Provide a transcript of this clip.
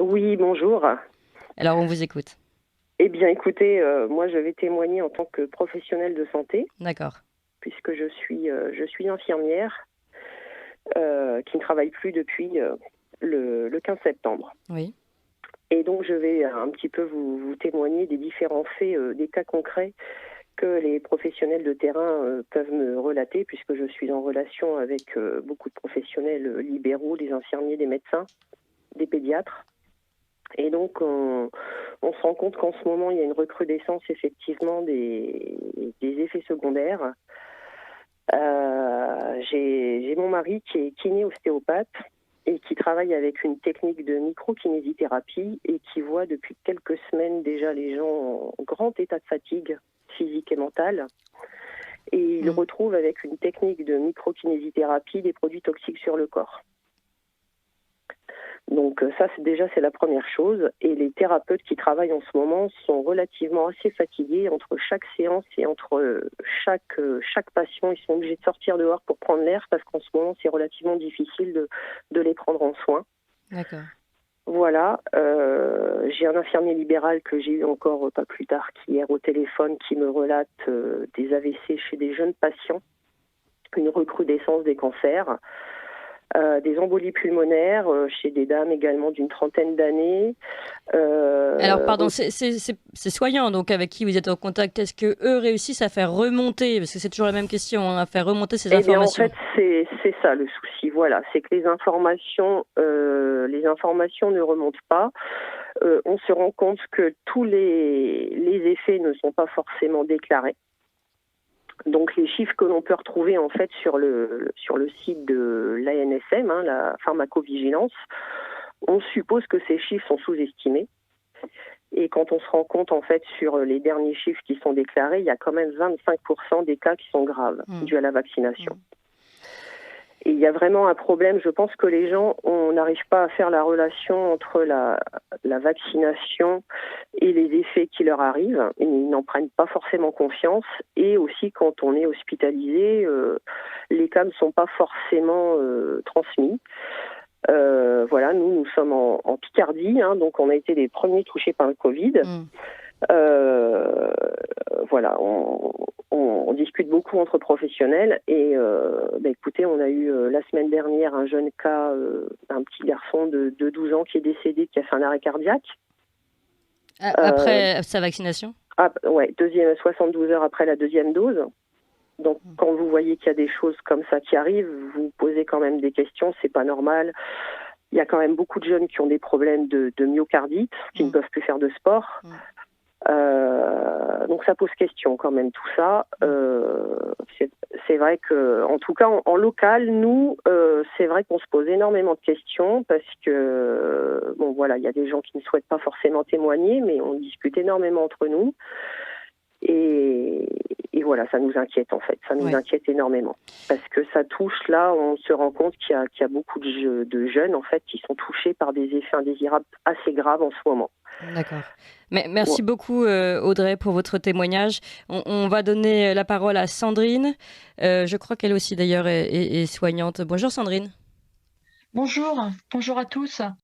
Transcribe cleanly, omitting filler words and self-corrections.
Oui, bonjour. Alors, on vous écoute. Eh bien, écoutez, moi, je vais témoigner en tant que professionnelle de santé, D'accord. puisque je suis infirmière qui ne travaille plus depuis le 15 septembre. Oui. Et donc, je vais un petit peu vous témoigner des différents faits, des cas concrets que les professionnels de terrain peuvent me relater, puisque je suis en relation avec beaucoup de professionnels libéraux, des infirmiers, des médecins, des pédiatres. Et donc, on se rend compte qu'en ce moment, il y a une recrudescence effectivement des effets secondaires. J'ai mon mari qui est kiné-ostéopathe et qui travaille avec une technique de micro-kinésithérapie et qui voit depuis quelques semaines déjà les gens en grand état de fatigue physique et mentale. Et il retrouve avec une technique de micro-kinésithérapie des produits toxiques sur le corps. Donc ça, c'est la première chose. Et les thérapeutes qui travaillent en ce moment sont relativement assez fatigués entre chaque séance et entre chaque patient. Ils sont obligés de sortir dehors pour prendre l'air parce qu'en ce moment, c'est relativement difficile de les prendre en soin. D'accord. Voilà. J'ai un infirmier libéral que j'ai eu encore pas plus tard qu'hier au téléphone qui me relate des AVC chez des jeunes patients, une recrudescence des cancers. Des embolies pulmonaires chez des dames également d'une trentaine d'années. Alors, pardon, c'est soignants donc avec qui vous êtes en contact. Est-ce que eux réussissent à faire remonter, parce que c'est toujours la même question, hein, à faire remonter ces Eh bien, en informations? fait, c'est ça le souci. Voilà, c'est que les informations ne remontent pas. On se rend compte que tous les effets ne sont pas forcément déclarés. Donc les chiffres que l'on peut retrouver en fait sur le site de l'ANSM, hein, la pharmacovigilance, on suppose que ces chiffres sont sous-estimés. Et quand on se rend compte en fait sur les derniers chiffres qui sont déclarés, il y a quand même 25% des cas qui sont graves dus à la vaccination. Et il y a vraiment un problème. Je pense que les gens, on n'arrive pas à faire la relation entre la vaccination et les effets qui leur arrivent. Ils n'en prennent pas forcément confiance. Et aussi, quand on est hospitalisé, les cas ne sont pas forcément transmis. Voilà, nous sommes en Picardie, hein, donc on a été les premiers touchés par le Covid. Voilà, on discute beaucoup entre professionnels et écoutez, on a eu la semaine dernière un jeune cas, un petit garçon de 12 ans qui est décédé, qui a fait un arrêt cardiaque. Après sa vaccination? Ouais, 72 heures après la deuxième dose. Donc, quand vous voyez qu'il y a des choses comme ça qui arrivent, vous posez quand même des questions, c'est pas normal. Il y a quand même beaucoup de jeunes qui ont des problèmes de myocardite, qui ne peuvent plus faire de sport. Donc ça pose question quand même tout ça. C'est vrai que, en tout cas en local, nous, c'est vrai qu'on se pose énormément de questions parce que bon voilà, il y a des gens qui ne souhaitent pas forcément témoigner, mais on discute énormément entre nous. Et voilà, ça nous inquiète en fait, ça nous inquiète énormément. Parce que ça touche, là, on se rend compte qu'il y a beaucoup de jeunes en fait qui sont touchés par des effets indésirables assez graves en ce moment. D'accord. Mais merci beaucoup Audrey pour votre témoignage. On va donner la parole à Sandrine. Je crois qu'elle aussi d'ailleurs est soignante. Bonjour Sandrine. Bonjour, bonjour à tous.